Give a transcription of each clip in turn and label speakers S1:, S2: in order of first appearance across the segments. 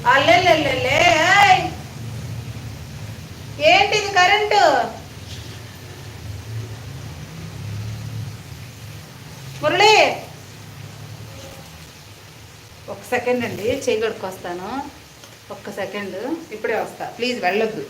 S1: అల్లెల్లెల్లెల్లే ఏంటిది కరెంటు మురళి ఒక సెకండ్ అండి చేయి కడుక్కొస్తాను ఒక్క సెకండ్ ఇప్పుడే వస్తా ప్లీజ్ వెళ్ళొద్దు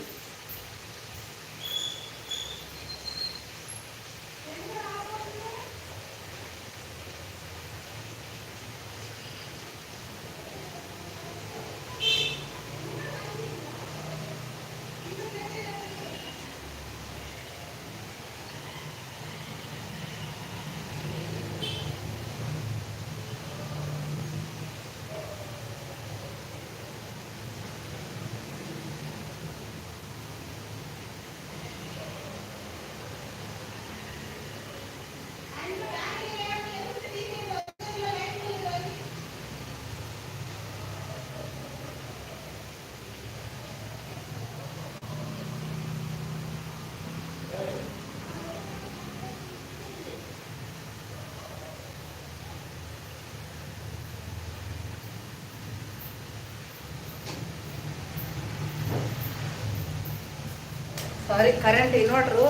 S1: సారీ కరెంట్ ఇన్వర్టరు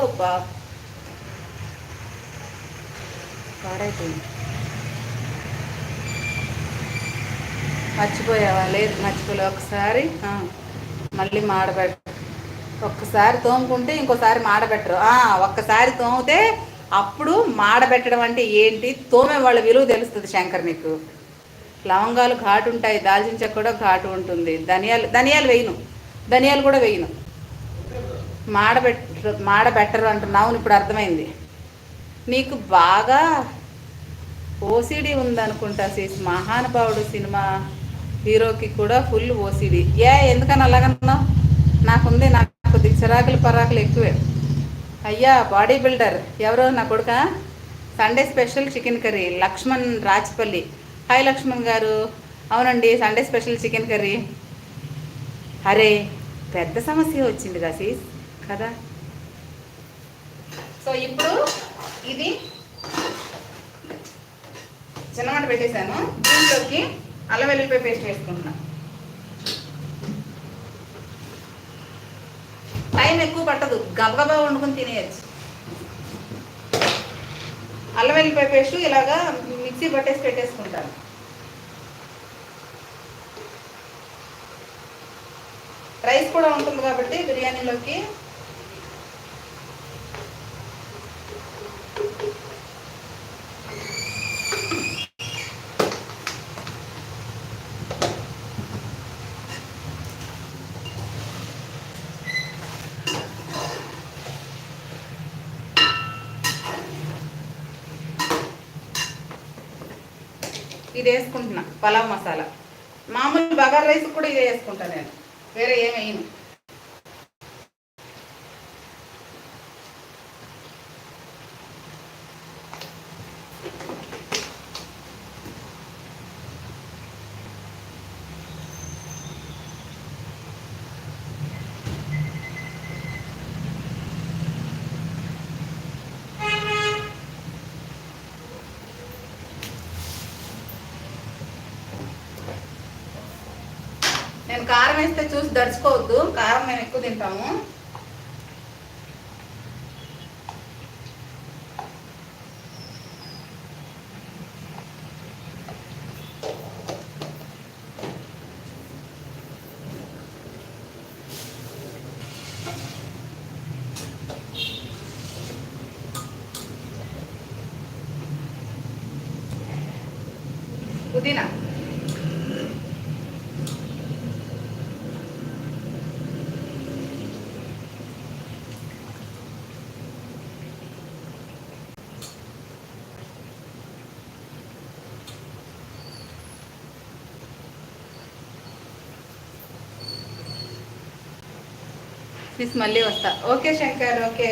S1: పాడైపోయింది మర్చిపోయావా లేదు మర్చిపోలే ఒకసారి మళ్ళీ మాడబెట్ట ఒక్కసారి తోముకుంటే ఇంకోసారి మాడబెట్టరు ఒక్కసారి తోమితే అప్పుడు మాడబెట్టడం అంటే ఏంటి తోమే వాళ్ళ విలువ తెలుస్తుంది శంకర్ నీకు లవంగాలు ఘాటు ఉంటాయి దాల్చిన చెక్క కూడా ఘాటు ఉంటుంది ధనియాలు వేయను ధనియాలు కూడా వేయను మాడబెట్టరు అంటున్నావు ఇప్పుడు అర్థమైంది నీకు బాగా ఓసిడి ఉందనుకుంటా సీస్ మహానుభావుడు సినిమా హీరోకి కూడా ఫుల్ ఓసిడి ఎందుకని అలాగన్నావు నాకుంది నాకు చిరాకులు పరాకులు ఎక్కువే అయ్యా బాడీ బిల్డర్ ఎవరో నా కొడుక Sunday special chicken curry Lakshman Rajpalli hi Lakshman గారు అవునండి సండే స్పెషల్ చికెన్ కర్రీ అరే పెద్ద సమస్య వచ్చింది సీస్ కదా సో ఇప్పుడు ఇది చిన్నమాట పెట్టేశాను దీంట్లోకి అల్లం వెల్లుల్లిపాయ పేస్ట్ వేసుకుంటున్నా టైం ఎక్కువ పట్టదు గబగబా వండుకొని తినేయచ్చు అల్లం వెల్లుల్లిపాయ పేస్ట్ ఇలాగా మిక్సీ పట్టేసి పెట్టేసుకుంటాను రైస్ కూడా ఉంటుంది కాబట్టి బిర్యానీలోకి ఇది వేసుకుంటున్నా పలావ్ మసాలా మామూలు బగారా రైస్ కూడా ఇదే వేసుకుంటాను నేను వేరే ఏమేయను నేను కారం వేస్తే చూసి దడుచుకోవద్దు కారం మేము ఎక్కువ తింటాము పుదీనా మళ్ళీ వస్తా ఓకే శంకర్ ఓకే